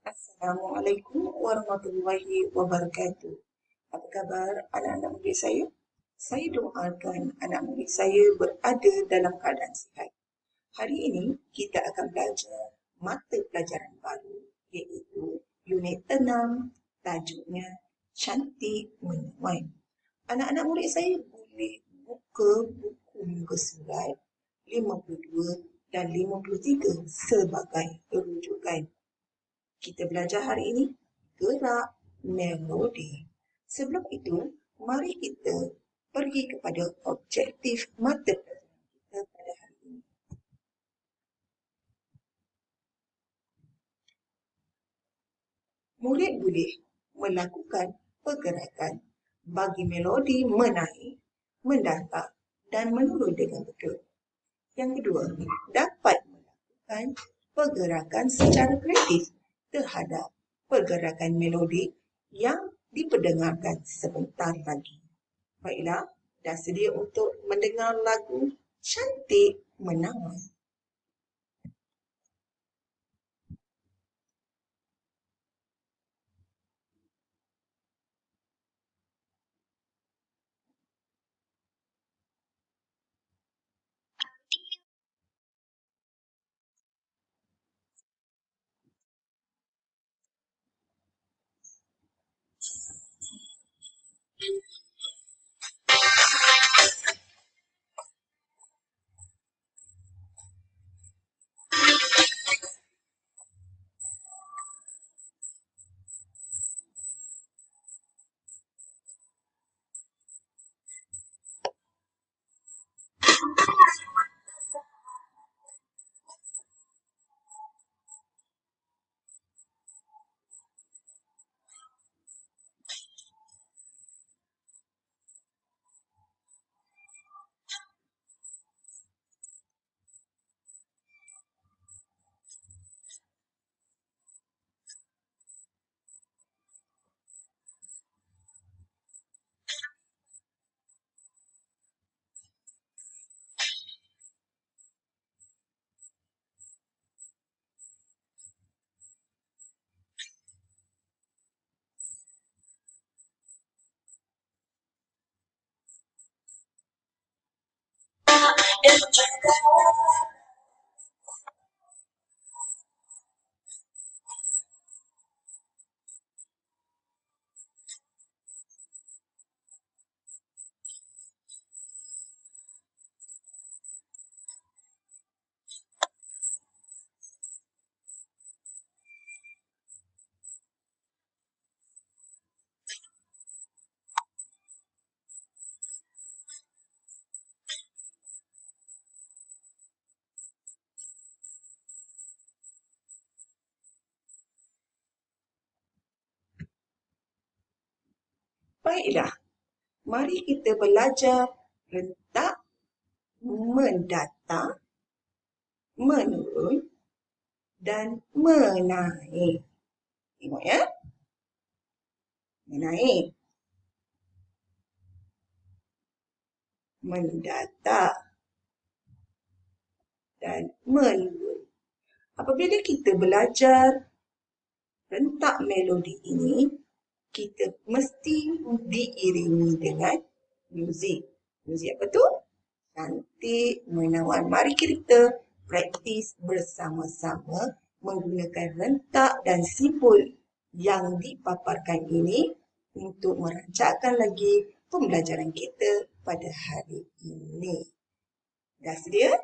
Assalamualaikum warahmatullahi wabarakatuh. Apa khabar anak-anak murid saya? Saya doakan anak murid saya berada dalam keadaan sihat. Hari ini kita akan belajar mata pelajaran baru iaitu unit 6, tajuknya Cantik Menawan. Anak-anak murid saya boleh buka buku muka surat 52 dan 53 sebagai rujukan. Kita belajar hari ini gerak melodi. Sebelum itu, mari kita pergi kepada objektif mata pelajaran kita pada hari ini. Murid boleh melakukan pergerakan bagi melodi menaik, mendatar dan menurun dengan betul. Yang kedua, dapat melakukan pergerakan secara kreatif terhadap pergerakan melodi yang diperdengarkan sebentar lagi. Baiklah, dah sedia untuk mendengar lagu Cantik Menawan. Baiklah, mari kita belajar rentak, mendatar, menurun dan menaik. Tengok ya. Menaik, mendatar dan menurun. Apabila kita belajar rentak melodi ini, kita mesti diiringi dengan muzik. Muzik apa tu? Cantik Menawan. Mari kita praktis bersama-sama menggunakan rentak dan simbol yang dipaparkan ini untuk merancangkan lagi pembelajaran kita pada hari ini. Dah sedia?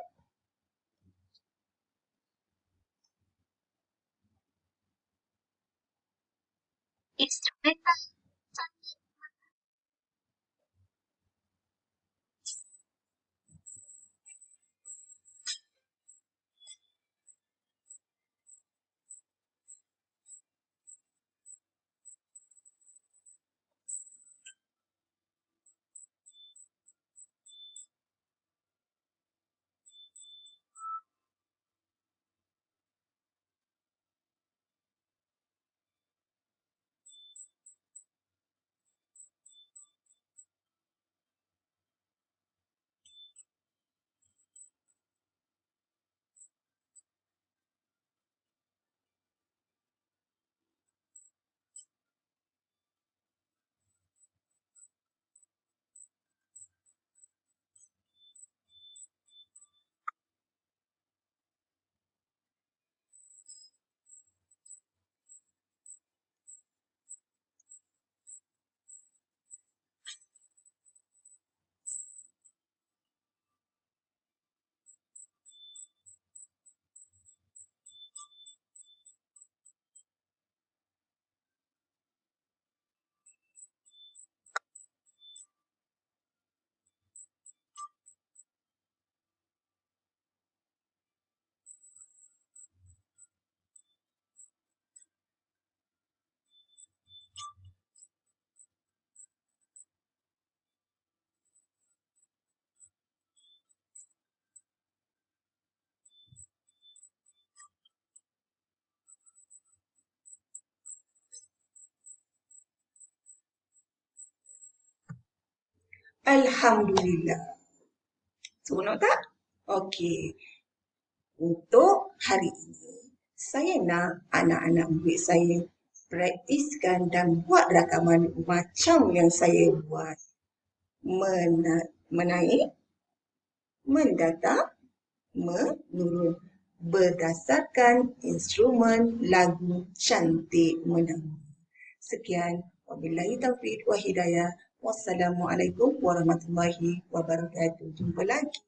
Alhamdulillah. Seronok tak? Okey. Untuk hari ini, saya nak anak-anak murid saya praktiskan dan buat rakaman macam yang saya buat. Menaik, mendatar, menurun berdasarkan instrumen lagu Cantik Menang. Sekian, wabillahi taufiq wa hidayah. Wassalamualaikum warahmatullahi wabarakatuh. Jumpa lagi.